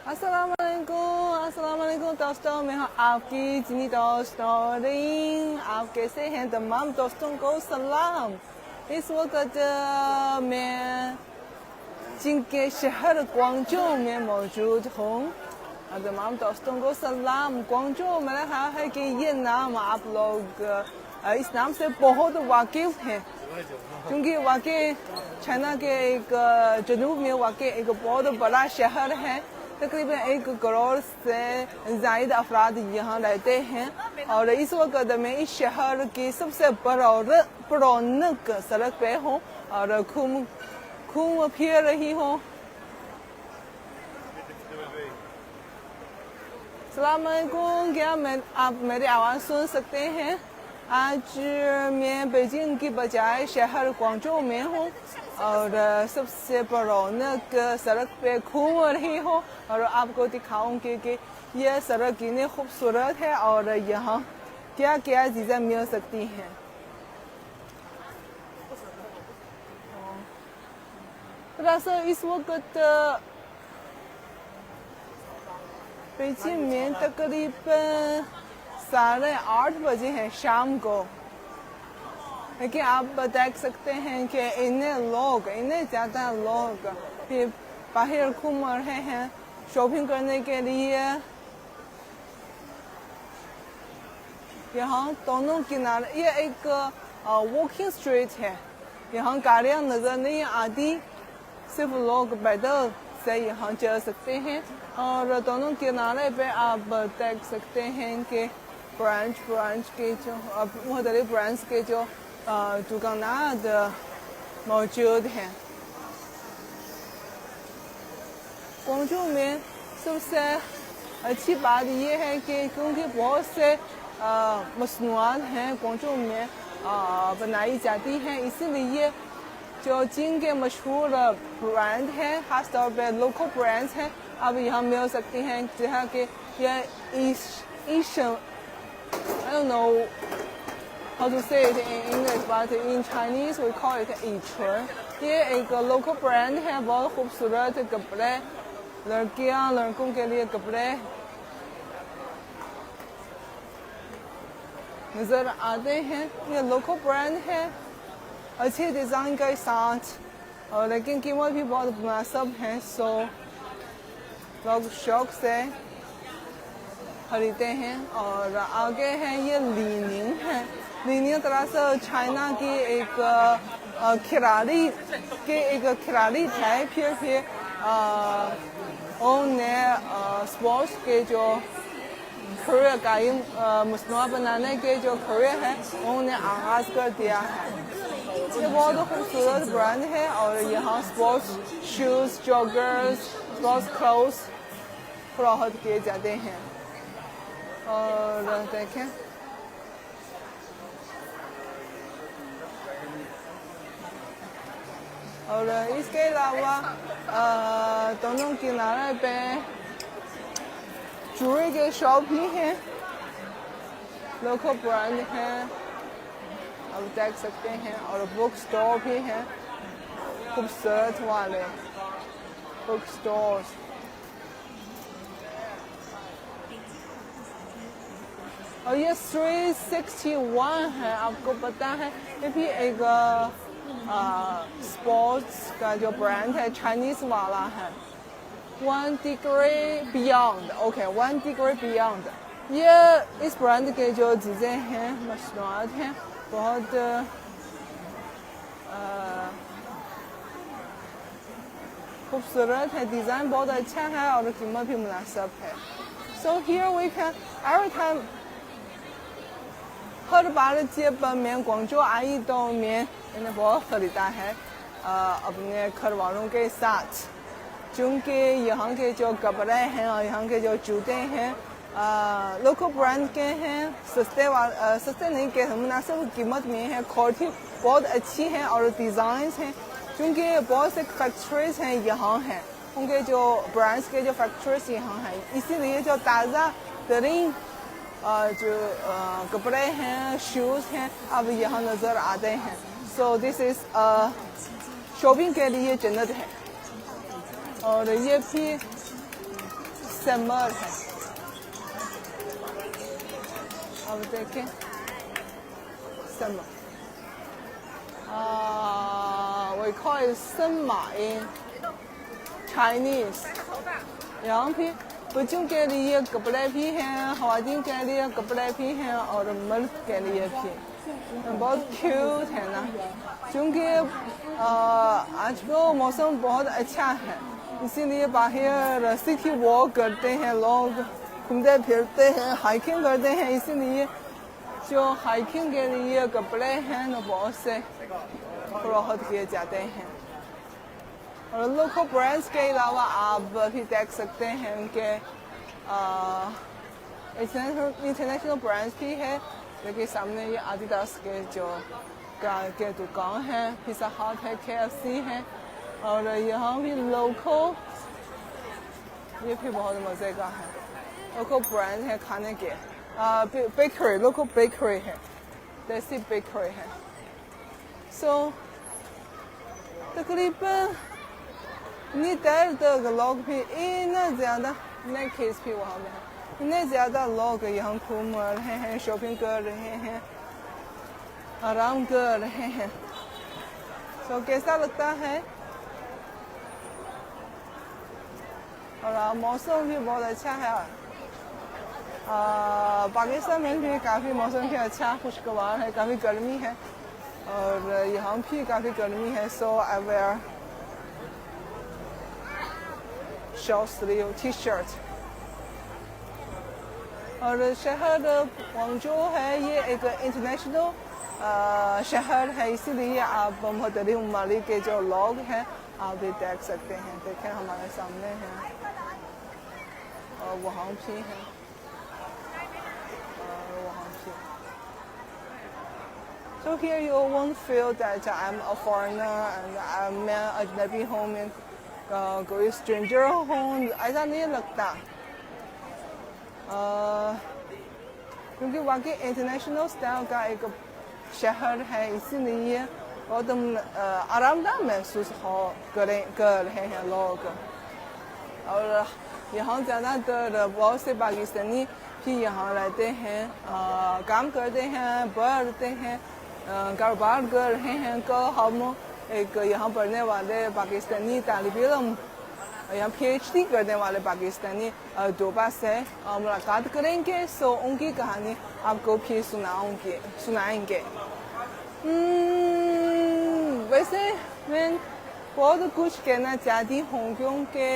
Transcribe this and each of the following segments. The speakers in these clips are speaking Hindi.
अस्सलामुअलैकुम दोस्तों, मैं हूँ आपकी जिनी दोस्त नौरीन। आप कैसे हैं? तमाम दोस्तों को सलाम। इस वक्त मैं चीन के शहर ग्वांगझू में मौजूद हूँ। तमाम दोस्तों को सलाम। ग्वांगझू मेरा ख्याल है कि ये नाम आप लोग इस नाम से बहुत वाकिफ हैं, क्योंकि वाकई चाइना के एक जनूब में वाकई एक बहुत बड़ा शहर है। तकरीबन 1 करोड़ से ज़ायद अफराद यहाँ रहते हैं और इस वक्त मैं इस शहर की सबसे पुरानक सड़क पे हूँ और घूम फिर रही हूँ। अस्सलाम वालेकुम, क्या आप मेरी आवाज़ सुन सकते हैं? आज मैं बीजिंग की बजाय शहर ग्वांगझू में हूँ और सबसे पुरानक सड़क पे घूम रही हूँ और आपको दिखाऊंगी कि यह सड़क कितनी खूबसूरत है और यहाँ क्या क्या चीज़ें मिल सकती हैं। दरअसल इस वक्त बीजिंग में तकरीबन 8:30 बजे हैं शाम को, लेकिन आप देख सकते हैं कि इन्हें ज़्यादा लोग फिर बाहर घूम रहे हैं शॉपिंग करने के लिए। यहाँ दोनों किनारे ये एक वॉकिंग स्ट्रीट है, यहाँ गाड़ियाँ नज़र नहीं आती, सिर्फ लोग पैदल से यहाँ चल सकते हैं और दोनों किनारे पे आप देख सकते हैं कि ब्रांच के जो मुख्तलिफ ब्रांच के जो दुकानात मौजूद हैं। ग्वांगझू में सबसे अच्छी बात यह है कि क्योंकि बहुत से मसनूआत हैं ग्वांगझू में बनाई जाती हैं, इसीलिए जो चीन के मशहूर ब्रांड हैं, ख़ास तौर पे लोकल ब्रांड्स हैं, अब यहाँ मिल सकती हैं। जहाँ के यह I don't know how to say it in English, but in Chinese we call it 伊春। ये एक लोकल ब्रांड है, बहुत खूबसूरत कपड़े, लड़कियां लड़कों के लिए कपड़े नज़र आते हैं। ये लोकल ब्रांड है, अच्छे डिज़ाइन के साथ और लेकिन कीमत भी बहुत मुनासिब है, सो लोग शौक से खरीदते हैं। और आगे है ये लीनिंग है। लीनिंग दरअसल चाइना की एक खिलाड़ी थे, फिर उन्होंने स्पोर्ट्स के जो करियर का मसनूआ बनाने के जो करियर है उन्होंने आगाज़ कर दिया है। ये बहुत खूबसूरत ब्रांड है और यहाँ sports shoes, joggers, sports clothes फरोख्त किए जाते हैं। और देखें और इसके अलावा दोनों किनारे पे ज्वेलरी के शॉप भी हैं, लोकल ब्रांड हैं, आप देख सकते हैं। और बुक स्टोर भी हैं, खूबसूरत वाले बुक स्टोर्स। और ये 361 है, आपको पता है ये भी एक स्पोर्ट्स का जो ब्रांड है, चाइनीज वाला है। 1 Degree Beyond, okay 1 Degree Beyond, ये इस ब्रांड के जो चीज़ें हैं, मसनूआत हैं, बहुत खूबसूरत है, डिज़ाइन बहुत अच्छा है और कीमत भी मुनासिब है। So here we can every time हर बार जब मैं ग्वांगझू आई तो मैंने बहुत ख़रीदा है अपने घर वालों के साथ, क्योंकि यहाँ के जो कपड़े हैं और यहाँ के जो जूते हैं लोकल ब्रांड के हैं, सस्ते नहीं के मुनासिब कीमत में है, क्वालिटी बहुत अच्छी है और डिज़ाइंस हैं, क्योंकि बहुत से फैक्ट्रीज हैं यहाँ हैं, उनके जो ब्रांड्स के जो फैक्ट्रीज यहाँ हैं, इसीलिए जो ताज़ा तरीन जो कपड़े हैं, शूज़ हैं, अब यहाँ नज़र आते हैं। सो दिस इज़ शॉपिंग के लिए जन्नत है। और ये भी समर है। अब देखें summer, we call it 生马 in Chinese। यहाँ भी बच्चों के लिए कपड़े भी हैं, ख्वातीन के लिए कपड़े भी हैं और मर्द के लिए भी। बहुत क्यूट है ना, क्योंकि आज को मौसम बहुत अच्छा है, इसीलिए बाहर सिटी वॉक करते हैं लोग, घूमते फिरते हैं, हाइकिंग करते हैं, इसीलिए जो हाइकिंग के लिए कपड़े हैं ना बहुत से फरोख्त किए जाते हैं। और लोकल ब्रांड्स के अलावा आप भी देख सकते हैं उनके इंटरनेशनल ब्रांड्स भी है। देखिए सामने ये आदिदास के जो के दुकान है, पिज़्ज़ा हट है, KFC है, और यहाँ भी लोकल, ये भी बहुत मज़े का है, लोकल ब्रांड है खाने के। बेकरी, लोकल बेकरी है, देसी बेकरी है। सो तकरीबन इतनी देर तक लोग भी इतना ज़्यादा, नए केस भी वहाँ में है, इतने ज़्यादा लोग यहाँ घूम रहे हैं, शॉपिंग कर रहे हैं, आराम कर रहे हैं। सो कैसा लगता है? और मौसम भी बहुत अच्छा है। पाकिस्तान में भी काफ़ी मौसम भी अच्छा खुशगवार है, काफ़ी गर्मी है और यहाँ भी काफ़ी गर्मी है। So I wear short sleeve T shirt. और शहर ग्वांगझो है, ये एक इंटरनेशनल शहर है, इसीलिए आप मुख्तलिफ ममालिक के जो लोग हैं आप भी देख सकते हैं। देखें हमारे सामने हैं और वहाँ भी हैं और वहाँ भी। So here you won't feel that I'm a foreigner and मैं अजनबी हूँ, मैं कोई स्ट्रेंजर हूँ, ऐसा नहीं लगता। क्योंकि वाकई इंटरनेशनल स्टाइल का एक शहर है, इसीलिए बहुत आरामदायक महसूस कर रहे हैं लोग। और यहाँ ज़्यादातर बहुत से पाकिस्तानी भी यहाँ रहते हैं, काम करते हैं, पढ़ते हैं, कारोबार कर रहे हैं। कल हम एक यहाँ पढ़ने वाले पाकिस्तानी तालिब इल्म, यहाँ PhD करने वाले पाकिस्तानी दोबा से मुलाकात करेंगे। सो उनकी कहानी आपको भी सुनाएंगे। वैसे मैं बहुत कुछ कहना चाहती हूँ, क्योंकि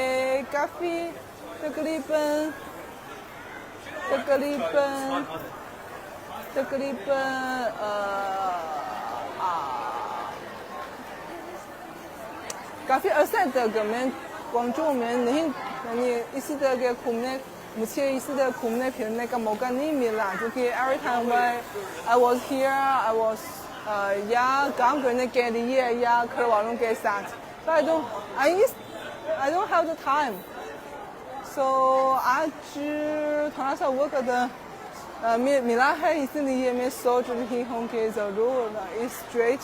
काफ़ी तकरीबन काफ़ी अर्सा तक मैं ग्वांगझो में नहीं, यानी इसी तरह के मुझे इसी तरह घूमने फिरने का मौका नहीं मिला, क्योंकि every time I was here, I was या काम करने के लिए या घर वालों के साथ, so I don't have the time। So आज थोड़ा सा वक्त मिला है, इसलिए मैं सोच रही हूँ कि ज़रूर इस स्ट्रीट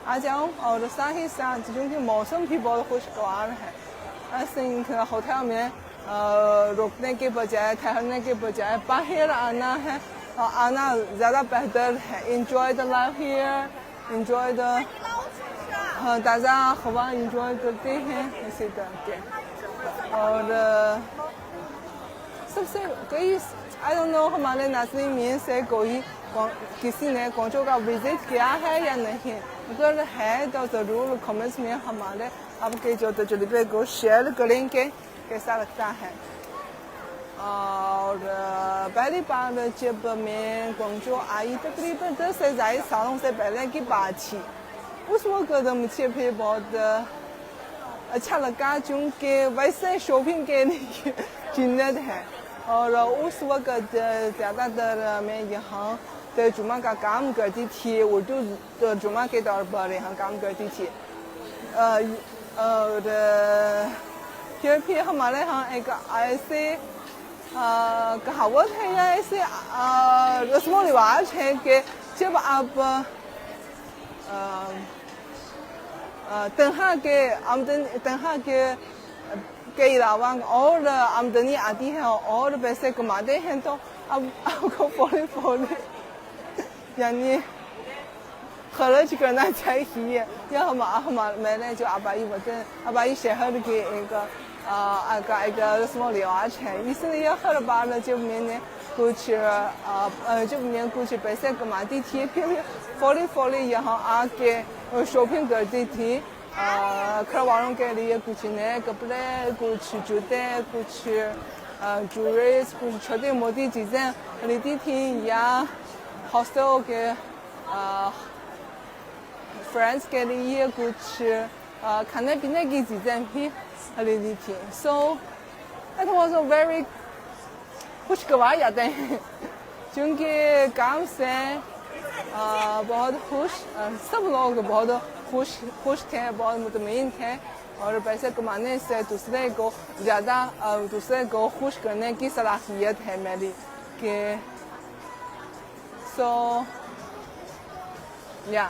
आ जाऊँ और साथ ही साथ क्योंकि मौसम भी बहुत खुशगवार है, आई थिंक होटल में रुकने के बजाय, ठहरने के बजाय बाहर आना ज़्यादा बेहतर है। Enjoy the life here, enjoy the ताज़ा हवा enjoy करते हैं इसी तरह के। और सबसे कई I don't know हमारे नाज़रीन में से किसी ने ग्वांगझो का विजिट किया है या नहीं, अगर है तो ज़रूर कमेंट्स में हमारे आपके जो तजुर्बे को शेयर करेंगे, कैसा लगता है। और पहली बार जब मैं ग्वांगझो आई तकरीबन 10 से ज़्यादा सालों से पहले की बात थी, उस वक्त मुझे भी बहुत अच्छा लगा, क्योंकि वैसे शॉपिंग के लिए जिन्नत है। और उस वक्त ज़्यादातर मैं यहाँ तर्जुमा का काम करती थी, उर्दू तर्जुमा के तौर पर यहाँ काम करती थी। और फिर भी हमारे यहाँ एक ऐसे कहावत है या ऐसे रस्म रिवाज है कि जब आप तनहा के कई अलावा और आमदनी आती है और पैसे कमाते हैं तो अब आपको फौली यानी खर्च करना चाहिए। यह मैंने जो आबाई शहर के एक रस्म रिवाज है, इसलिए हर बार जब मैंने कुछ पैसे कमाती थी फिर फौली यहाँ आके शॉपिंग करती थी। घर वालों के लिए कुछ नए कपड़े, कुछ जूते, कुछ ज्वेलरीज, कुछ छोटी मोटी चीज़ें खरीदी थी या हॉस्टल के फ्रेंड्स के लिए कुछ खाने पीने की चीज़ें भी खरीदी थी। So it was a very खुशगवार जाते हैं क्योंकि काम से बहुत खुश, सब लोग बहुत खुश थे, बहुत मुतमईन थे और पैसे कमाने से दूसरे को खुश करने की सलाहियत है मेरी कि so yeah,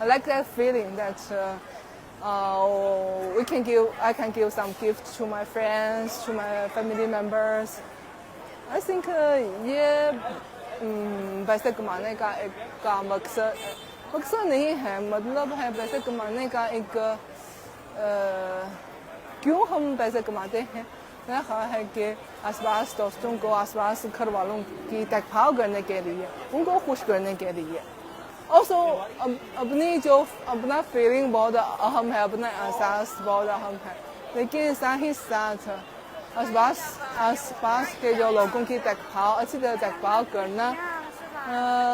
I like that feeling that I can give some gifts to my friends, to my family members. I think ये पैसे कमाने का एक मकसद नहीं है, मतलब है पैसे कमाने का एक क्यों हम पैसे कमाते हैं। मेरा ख्याल है कि आसपास दोस्तों को, आसपास घर वालों की देखभाल करने के लिए, उनको खुश करने के लिए। Also अपना फीलिंग बहुत अहम है, अपना एहसास बहुत अहम है, लेकिन साथ ही साथ आसपास के जो लोगों की देखभाल, अच्छी तरह देखभाल करना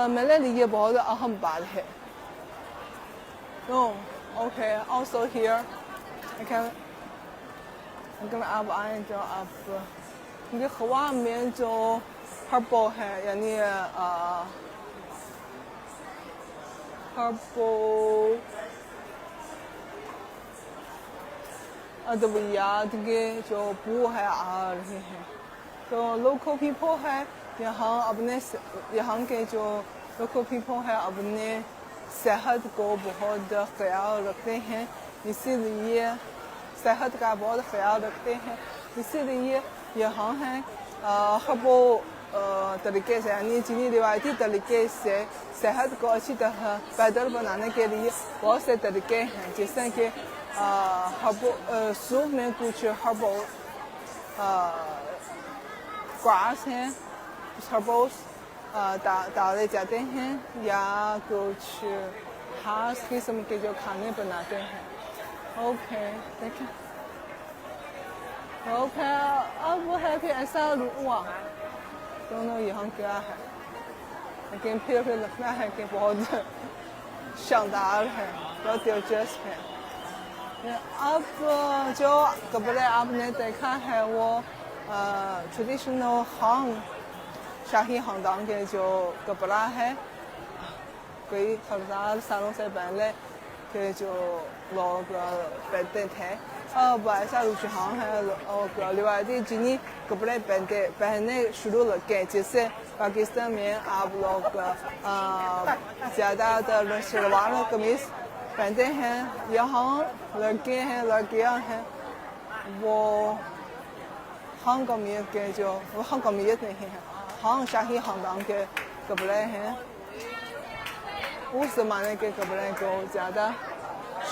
मेरे लिए बहुत अहम बात है। तो okay, also here अगर आप आए तो आप ये खवा में जो हर्बल है, यानी हर्बल अद्वियात के जो बू है आ रहे हैं। तो लोकल पीपल है यहाँ के जो लोकल पीपल है अपने सेहत को बहुत ख्याल रखते हैं, इसीलिए सेहत का बहुत ख्याल रखते हैं, इसीलिए यहाँ है हर्बल तरीके से, यानी चीनी रिवायती तरीके से सेहत को अच्छी तरह बेहतर बनाने के लिए बहुत से तरीके हैं, जैसे कि सूप में कुछ हर्बल ग्रास हैं, कुछ हर्बल्स डाले जाते हैं या कुछ खास किस्म के जो खाने बनाते हैं। ओके देखिए, ओके अब है कि ऐसा हुआ दोनों यहाँ क्या है, लेकिन फिर लगता है कि बहुत शानदार है, बहुत दिलचस्प है। अब जो कपड़े आपने देखा है वो ट्रेडिशनल शाही खानदान के जो कपड़ा है, कई हजार सालों से पहले के जो लोग पहनते थे। अब ऐसा रुझान है और रिवायती चीनी कपड़े पहनने शुरू लगे, जिससे पाकिस्तान में आप लोग ज़्यादातर शलवार कमीज पहनते हैं। यहाँ लड़के हैं, लड़कियाँ हैं, वो हां कौमियत के जो वो हां कौमियत नहीं है, हां शाही खानदान के कपड़े हैं। उस ज़माने के कपड़े को ज़्यादा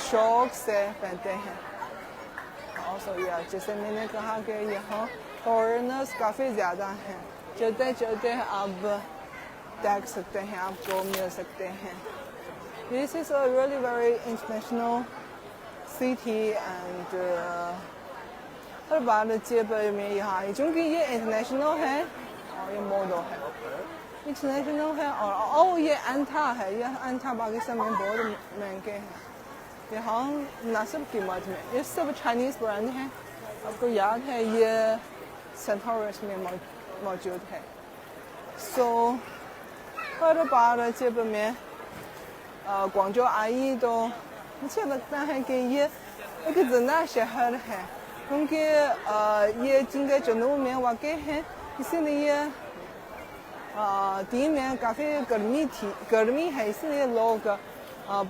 शौक से पहनते हैं। और जैसे मैंने कहा कि यहाँ फॉरेनर्स काफ़ी ज़्यादा हैं, चलते चलते आप देख सकते हैं, आपको मिल सकते हैं। This is a really very international city and हर बार जेब में यहाँ, चूँकि ये इंटरनेशनल है और ये मॉडल है, इंटरनेशनल है और ये अंथा है, यह अंथा पाकिस्तान में बहुत महंगे हैं। यहाँ मुनासिब कीमत में, ये सब चाइनीज़ ब्रांड हैं। आपको याद है ये सेंटोरस में मौजूद है। सो हर बार जब मैं ग्वांगझो आई तो मुझे लगता है कि ये एक ज़िंदा शहर है, क्योंकि ये चीन के जनूब में वाक़ है, इसीलिए दिन में काफ़ी गर्मी है, इसलिए लोग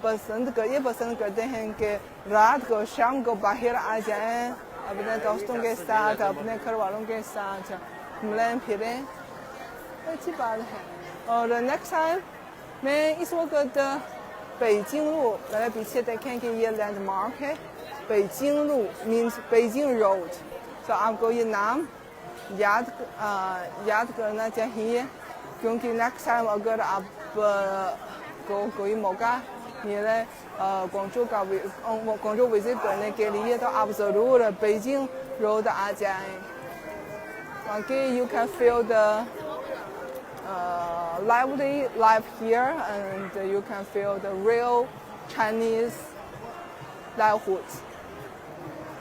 पसंद करते हैं कि रात को शाम को बाहर आ जाएं अपने दोस्तों के साथ, अपने घर वालों के साथ मिलें फिरें, अच्छी बात है। और नेक्स्ट टाइम मैं इस वक्त बेइजिंग路, मेरे पीछे देखें कि ये लैंडमार्क है बेइजिंग路मीन्स बेइजिंग रोड। तो आपको ये नाम याद करना चाहिए, क्योंकि नेक्स्ट टाइम अगर आप को कोई मौका मिले ग्वांगझू विजिट करने के लिए तो आप ज़रूर बेइजिंग रोड आ जाएं। Okay, you can feel the lively life here, and you can feel the real Chinese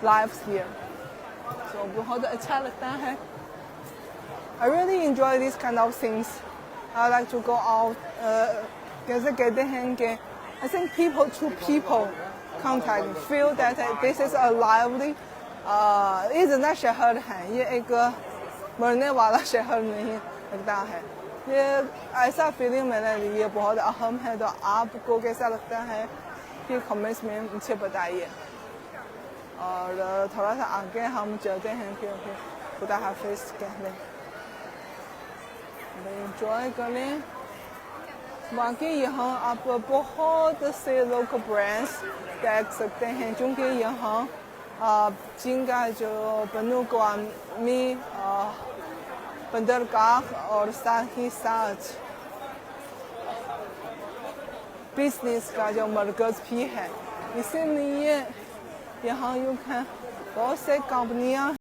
lives here. So बहुत अच्छा लगता है। I really enjoy these kind of things. I like to go out. कैसे कहते हैं कि I think people to people contact, feel that this is a lively. इतना शहर है, ये एक मरने वाला शहर नहीं लगता है। ये ऐसा फीलिंग मेरे लिए बहुत अहम है। तो आपको कैसा लगता है कि कमेंट्स में मुझे बताइए। और थोड़ा सा आगे हम चलते हैं, क्योंकि खुदा हाफिज़ कह लें, एंजॉय कर लें। बाकी यहाँ आप बहुत से लोकल ब्रांड्स देख सकते हैं, क्योंकि यहाँ जिनका जो बनुगवामी बंदरगाह और साथ ही साथ बिजनेस का जो मरकज़ भी है, इसीलिए यहाँ यूँ हैं बहुत से कंपनियाँ